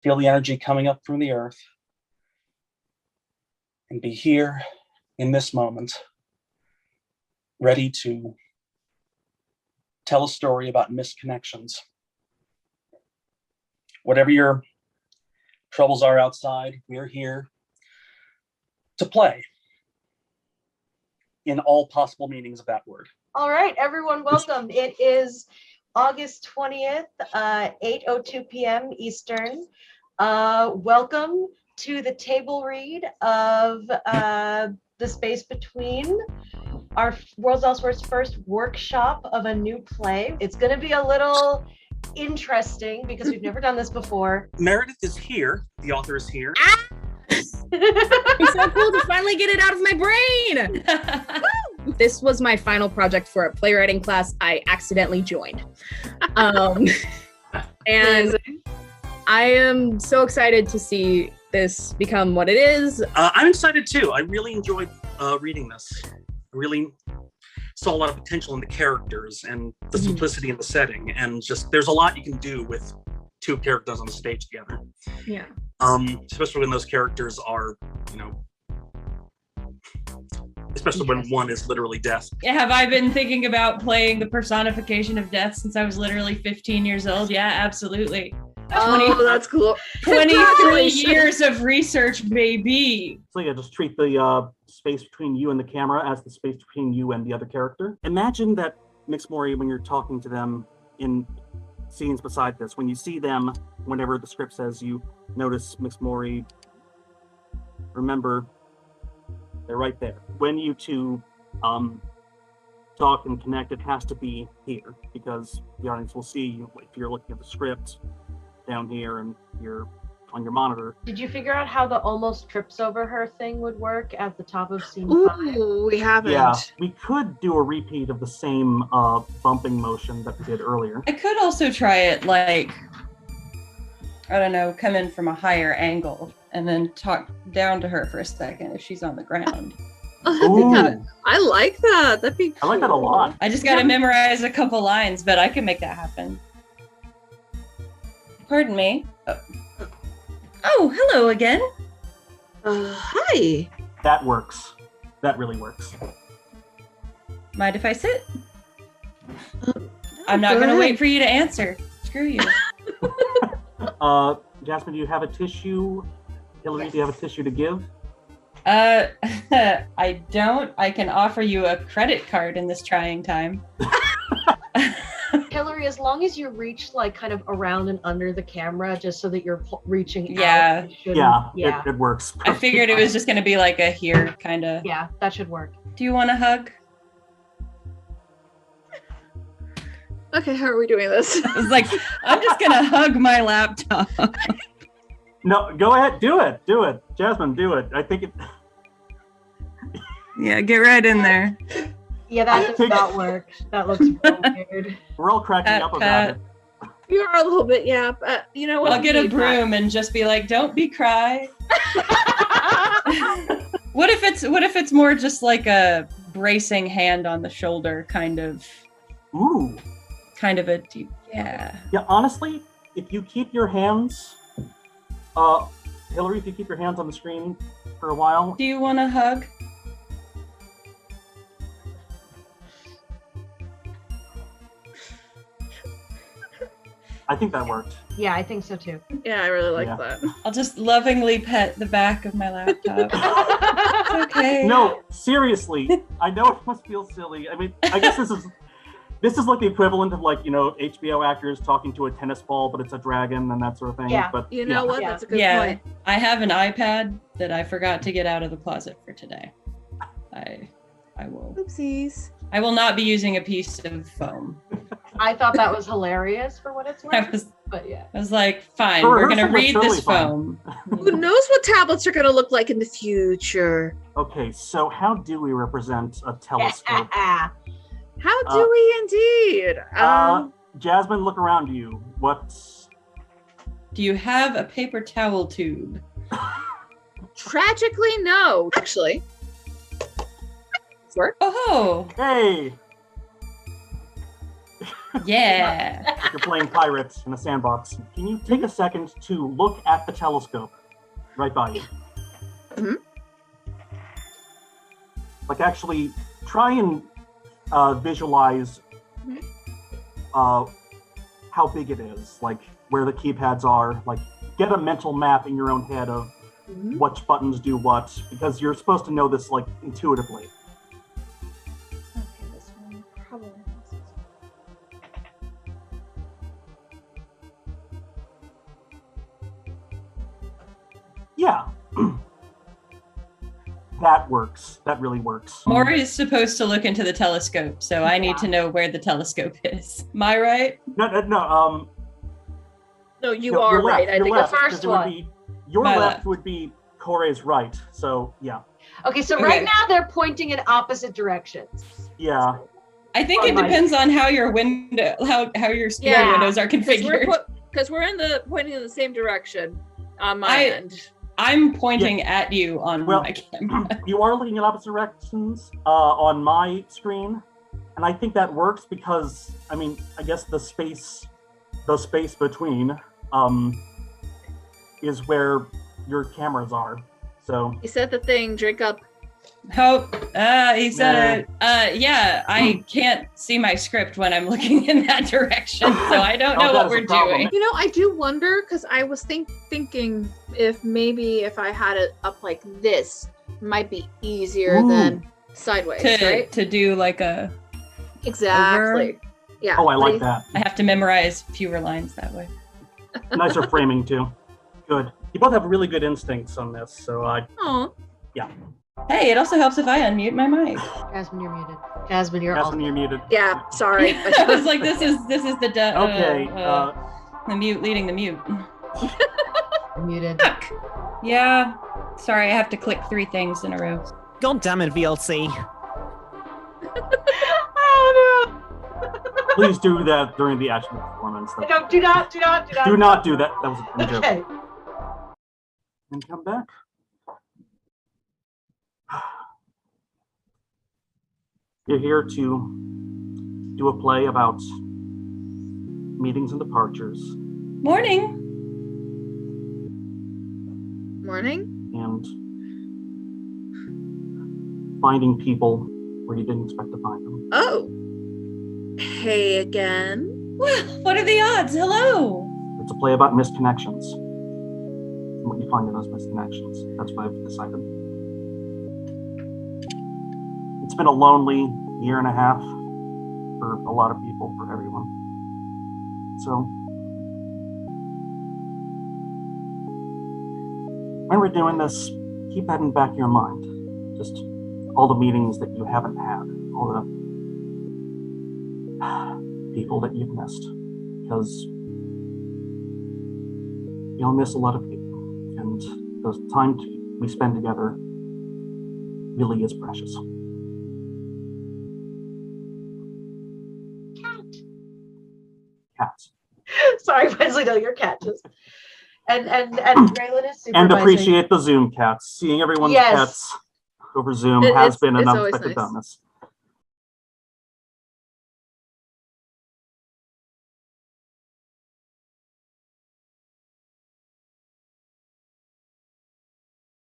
Feel the energy coming up from the earth. And be here in this moment, ready to tell a story about misconnections. Whatever your troubles are outside, we're here to play in all possible meanings of that word. All right, everyone, welcome. It is August 20th, 8:02 p.m. Eastern. Welcome to the table read of The Space Between, our Worlds Elsewhere's first workshop of a new play. It's going to be a little interesting because we've never done this before. Meredith is here. The author is here. It's so cool to finally get it out of my brain. This was my final project for a playwriting class I accidentally joined. And I am so excited to see this become what it is. I'm excited too. I really enjoyed reading this. I really saw a lot of potential in the characters and the simplicity in the setting, and just there's a lot you can do with two characters on the stage together. Yeah. Especially when those characters are, especially when one is literally death. Have I been thinking about playing the personification of death since I was literally 15 years old? Yeah, absolutely. Oh, that's cool. 23 years of research, baby. So yeah, just treat the space between you and the camera as the space between you and the other character. Imagine that Mix Mori, when you're talking to them in scenes beside this, when you see them, whenever the script says you notice Mix Mori, remember, they're right there. When you two talk and connect, it has to be here, because the audience will see you if you're looking at the script down here and you're on your monitor. Did you figure out how the almost trips over her thing would work at the top of scene 5? Ooh, we haven't. Yeah, we could do a repeat of the same bumping motion that we did earlier. I could also try it like, I don't know, come in from a higher angle and then talk down to her for a second if she's on the ground. Ooh, I like that. That'd be cool. I like that a lot. I just got to memorize a couple lines, but I can make that happen. Pardon me. Oh, hello again. Hi. That works. That really works. Mind if I sit? I'm not going to wait for you to answer. Screw you. Jasmine, do you have a tissue? Hillary, do you have a tissue to give? I don't. I can offer you a credit card in this trying time. Hillary, as long as you reach like kind of around and under the camera, just so that you're reaching Yeah. out. Yeah, it works. I figured it was just going to be like a here kind of. Yeah, that should work. Do you want a hug? Okay, how are we doing this? It's like, I'm just going to hug my laptop. No, go ahead. Do it. Do it. Jasmine, do it. I think it... Yeah, get right in there. Yeah, that does not work. That looks real weird. We're all cracking up about it. You are a little bit, yeah. But you know what? I'll get a broom and just be like, "Don't be cry." What if it's more just like a bracing hand on the shoulder, kind of a deep, yeah. Yeah, honestly, if you keep your hands, Hillary, if you keep your hands on the screen for a while. Do you want a hug? I think that worked. Yeah, I think so too. Yeah, I really like that. I'll just lovingly pet the back of my laptop. It's okay. No, seriously. I know it must feel silly. I mean, I guess this is like the equivalent of like, HBO actors talking to a tennis ball, but it's a dragon and that sort of thing. Yeah. But You know what? Yeah. That's a good point. I have an iPad that I forgot to get out of the closet for today. I will. Oopsies. I will not be using a piece of foam. I thought that was hilarious for what it's worth. But yeah. I was like, fine, For we're rehearsal, gonna read totally this fine. foam. Who knows what tablets are going to look like in the future? Okay, so how do we represent a telescope? How do we indeed? Jasmine, look around you. Do you have a paper towel tube? Tragically, no. Actually. Work? Oh, Hey! Yeah. Like you're playing pirates in a sandbox. Can you take a second to look at the telescope right by you? Mhm. Like actually try and visualize how big it is, like where the keypads are, like get a mental map in your own head of which buttons do what, because you're supposed to know this like intuitively. Okay, this one probably. Yeah. That works. That really works. Maury is supposed to look into the telescope, so I need to know where the telescope is. Am I right? No. No, you No, are your right. left, I your think left, the first 'cause it would one. be- your My left left. would be Kore's right. So yeah. Okay, so Okay. right now they're pointing in opposite directions. Yeah. I think it depends on how your window, how your screen Yeah, windows are configured. Because we're pointing in the same direction on my end. I'm pointing at you on Well, my camera. You are looking in opposite directions on my screen, and I think that works because I mean I guess the space between is where your cameras are. So He said the thing, drink up. Hope. He said it. Yeah, I can't see my script when I'm looking in that direction, so I don't know that what is we're a problem. doing. You know, I do wonder because I was thinking if maybe if I had it up like this, it might be easier Ooh. than sideways, right? To do like a. Exactly. Yeah. I like that. I have to memorize fewer lines that way. Nicer framing too. Good. You both have really good instincts on this, so Oh. Hey, it also helps if I unmute my mic. Jasmine, you're muted. Jasmine, you're Jasmine, off. you're muted. Yeah. Sorry. I was like, this is the Okay. the mute leading the mute. You're muted. Yeah. Sorry, I have to click 3 things in a row. God damn it, VLC. Oh Please do that during the actual performance. no! No, do not. Do not do that. That was a joke. Okay. And come back. You're here to do a play about meetings and departures Morning. Morning. and finding people where you didn't expect to find them. Oh. Hey again. Well, what are the odds? Hello. It's a play about misconnections and what you find in those misconnections. That's what I've decided. It's been a lonely year and a half for a lot of people, for everyone. So when we're doing this, keep that in the back of your mind. Just all the meetings that you haven't had, all the people that you've missed, because you'll miss a lot of people, and the time we spend together really is precious. Cats. Sorry, Wesley. No, your cat just. And Raylan is supervising. And appreciate the Zoom cats. Seeing everyone's Yes. pets over Zoom It- has it's- been an it's always unexpected nice. bonus.